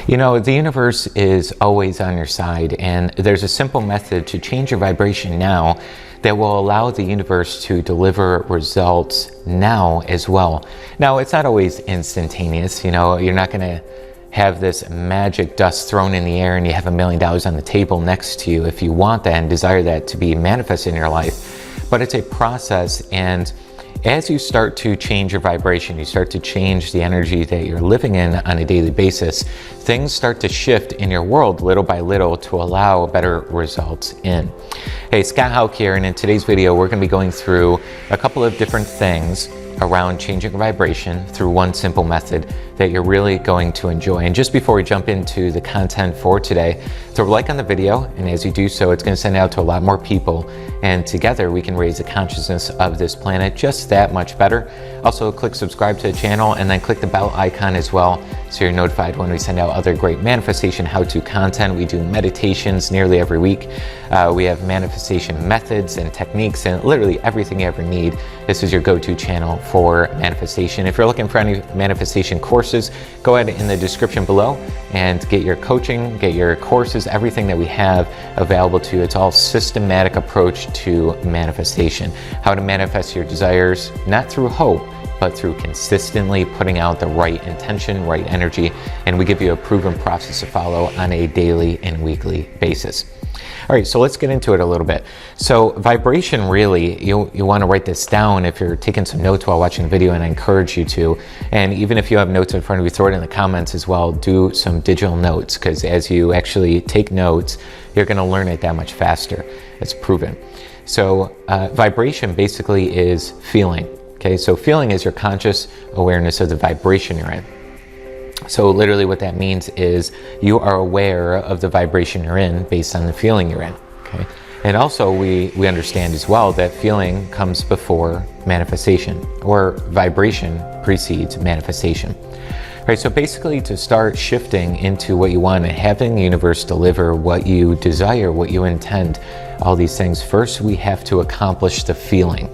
You know, the universe is always on your side, and there's a simple method to change your vibration now that will allow the universe to deliver results now as well. Now, it's not always instantaneous. You know, you're not going to have this magic dust thrown in the air and you have $1 million on the table next to you if you want that and desire that to be manifested in your life. But it's a process, and as you start to change your vibration, you start to change the energy that you're living in on a daily basis, things start to shift in your world little by little to allow better results in. Hey, Scott Haug here, and in today's video, we're going to be going through a couple of different things around changing your vibration through one simple method that you're really going to enjoy. And just before we jump into the content for today, throw a like on the video, and as you do so, it's going to send it out to a lot more people, and together we can raise the consciousness of this planet just that much better. Also, click subscribe to the channel and then click the bell icon as well so you're notified when we send out other great manifestation how-to content. We do meditations nearly every week. We have manifestation methods and techniques and literally everything you ever need. This is your go-to channel for manifestation. If you're looking for any manifestation courses, go ahead in the description below and get your coaching, get your courses, everything that we have available to you. It's all systematic approach to manifestation. How to manifest your desires, not through hope, but through consistently putting out the right intention, right energy, and we give you a proven process to follow on a daily and weekly basis. All right, so let's get into it a little bit. So vibration, really, you want to write this down if you're taking some notes while watching the video, and I encourage you to. And even if you have notes in front of you, throw it in the comments as well. Do some digital notes, because as you actually take notes, you're going to learn it that much faster. It's proven. So vibration basically is feeling. Okay, so feeling is your conscious awareness of the vibration you're in. So literally what that means is you are aware of the vibration you're in based on the feeling you're in. Okay, and also we understand as well that feeling comes before manifestation, or vibration precedes manifestation. Right, so basically to start shifting into what you want and having the universe deliver what you desire, what you intend, all these things, first we have to accomplish the feeling.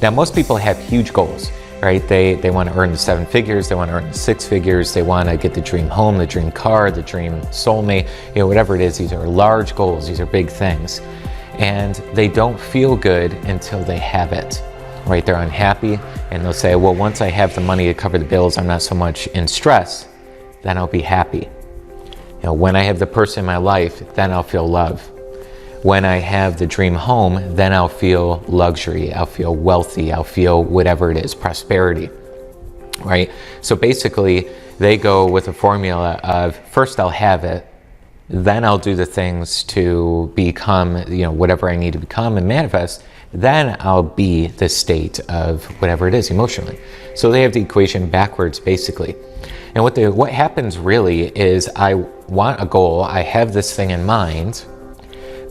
Now, most people have huge goals, right? They want to earn the 7 figures, they want to earn the 6 figures, they want to get the dream home, the dream car, the dream soulmate, you know, whatever it is. These are large goals, these are big things. And they don't feel good until they have it, right? They're unhappy, and they'll say, well, once I have the money to cover the bills, I'm not so much in stress, then I'll be happy. You know, when I have the person in my life, then I'll feel love. When I have the dream home, then I'll feel luxury, I'll feel wealthy, I'll feel whatever it is, prosperity, right? So basically, they go with a formula of first I'll have it, then I'll do the things to become, you know, whatever I need to become and manifest, then I'll be the state of whatever it is emotionally. So they have the equation backwards, basically. And what happens really is I want a goal, I have this thing in mind,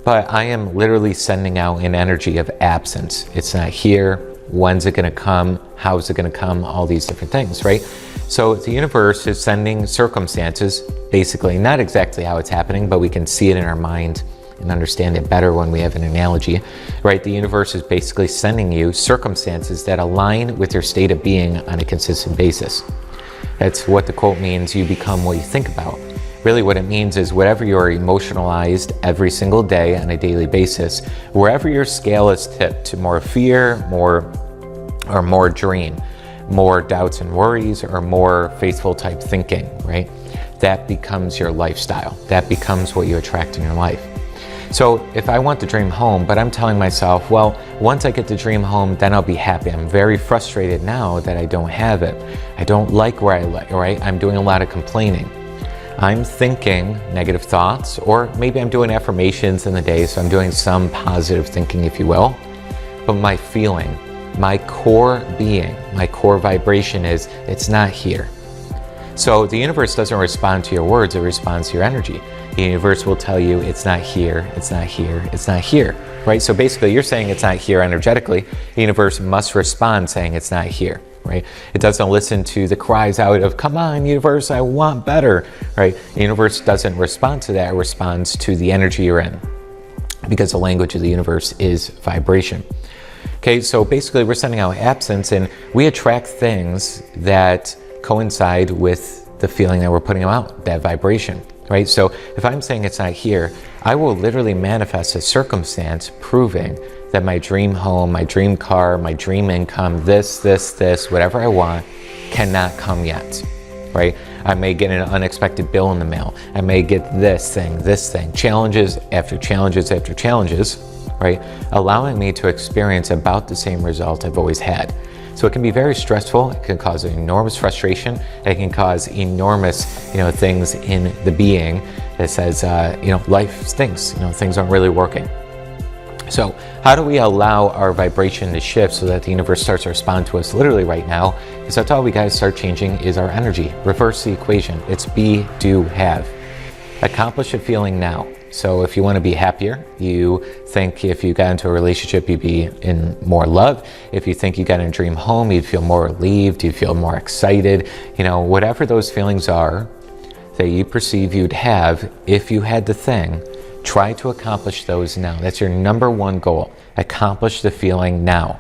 but I am literally sending out an energy of absence. It's not here. When's it going to come? How's it going to come? All these different things, right? So the universe is sending circumstances, basically, not exactly how it's happening, but we can see it in our mind and understand it better when we have an analogy, right? The universe is basically sending you circumstances that align with your state of being on a consistent basis. That's what the quote means: you become what you think about. Really what it means is whatever you're emotionalized every single day on a daily basis, wherever your scale is tipped to more fear, more dream, more doubts and worries, or more faithful type thinking, right? That becomes your lifestyle. That becomes what you attract in your life. So if I want the dream home, but I'm telling myself, well, once I get the dream home, then I'll be happy. I'm very frustrated now that I don't have it. I don't like where I live, right? I'm doing a lot of complaining. I'm thinking negative thoughts, or maybe I'm doing affirmations in the day, so I'm doing some positive thinking, if you will. But my feeling, my core being, my core vibration is, it's not here. So the universe doesn't respond to your words, it responds to your energy. The universe will tell you it's not here, it's not here, it's not here, right? So basically you're saying it's not here energetically. The universe must respond saying it's not here. Right? It doesn't listen to the cries out of, come on, universe, I want better, right? The universe doesn't respond to that, it responds to the energy you're in, because the language of the universe is vibration. Okay, so basically we're sending out absence, and we attract things that coincide with the feeling that we're putting out, that vibration, right? So if I'm saying it's not here, I will literally manifest a circumstance proving that my dream home, my dream car, my dream income, this, whatever I want, cannot come yet, right? I may get an unexpected bill in the mail. I may get this thing, challenges after challenges after challenges, right? Allowing me to experience about the same result I've always had. So it can be very stressful. It can cause enormous frustration. It can cause enormous, things in the being that says, life stinks. Things aren't really working. So how do we allow our vibration to shift so that the universe starts to respond to us literally right now? Because that's all we got to start changing is our energy. Reverse the equation. It's be, do, have. Accomplish a feeling now. So if you want to be happier, you think if you got into a relationship, you'd be in more love. If you think you got in a dream home, you'd feel more relieved, you'd feel more excited. Whatever those feelings are that you perceive you'd have if you had the thing, try to accomplish those now. That's your number one goal. Accomplish the feeling now.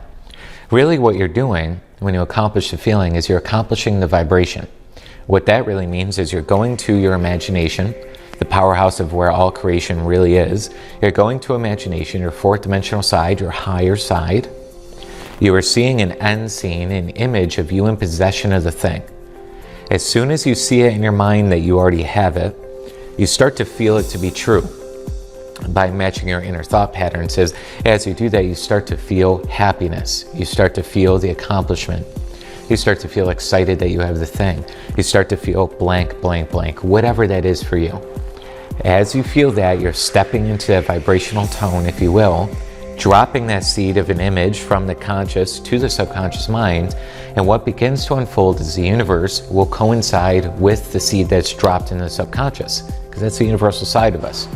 Really what you're doing when you accomplish the feeling is you're accomplishing the vibration. What that really means is you're going to your imagination, the powerhouse of where all creation really is. You're going to imagination, your fourth dimensional side, your higher side. You are seeing an end scene, an image of you in possession of the thing. As soon as you see it in your mind that you already have it, you start to feel it to be true by matching your inner thought patterns. As you do that, you start to feel happiness. You start to feel the accomplishment. You start to feel excited that you have the thing. You start to feel blank, blank, blank, whatever that is for you. As you feel that, you're stepping into that vibrational tone, if you will, dropping that seed of an image from the conscious to the subconscious mind, and what begins to unfold is the universe will coincide with the seed that's dropped in the subconscious, because that's the universal side of us.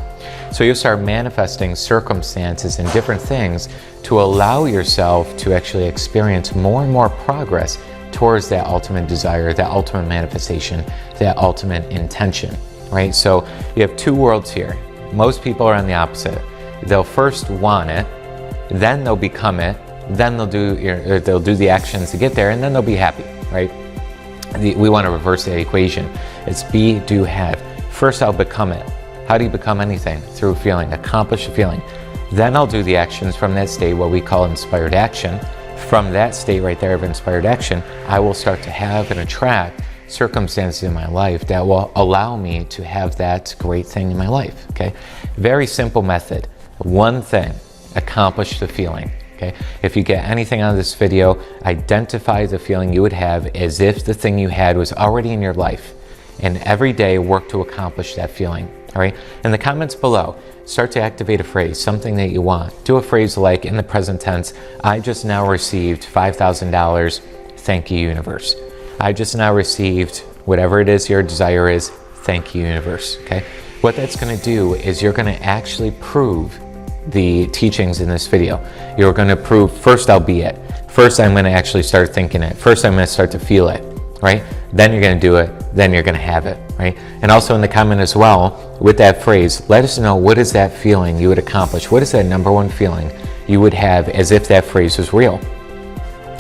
So you'll start manifesting circumstances and different things to allow yourself to actually experience more and more progress towards that ultimate desire, that ultimate manifestation, that ultimate intention, right? So you have two worlds here. Most people are on the opposite. They'll first want it, then they'll become it, then they'll do the actions to get there, and then they'll be happy, right? We want to reverse that equation. It's be, do, have. First I'll become it. How do you become anything? Through a feeling, accomplish a feeling. Then I'll do the actions from that state, what we call inspired action. From that state right there of inspired action, I will start to have and attract circumstances in my life that will allow me to have that great thing in my life, okay? Very simple method. One thing, accomplish the feeling, okay? If you get anything out of this video, identify the feeling you would have as if the thing you had was already in your life. And every day work to accomplish that feeling. All right, in the comments below, start to activate a phrase, something that you want. Do a phrase like, in the present tense, I just now received $5,000, thank you, universe. I just now received whatever it is your desire is, thank you, universe, okay? What that's gonna do is you're gonna actually prove the teachings in this video. You're gonna prove, first I'll be it. First I'm gonna actually start thinking it. First I'm gonna start to feel it, right? Then you're gonna do it, then you're gonna have it, right? And also in the comment as well, with that phrase, let us know what is that feeling you would accomplish? What is that number one feeling you would have as if that phrase was real?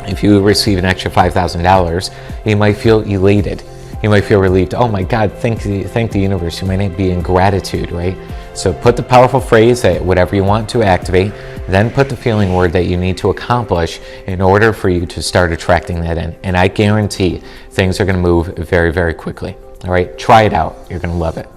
If you receive an extra $5,000, you might feel elated. You might feel relieved. Oh my God, thank the universe. You might be in gratitude, right? So put the powerful phrase that whatever you want to activate, then put the feeling word that you need to accomplish in order for you to start attracting that in. And I guarantee things are going to move very, very quickly. All right, try it out. You're going to love it.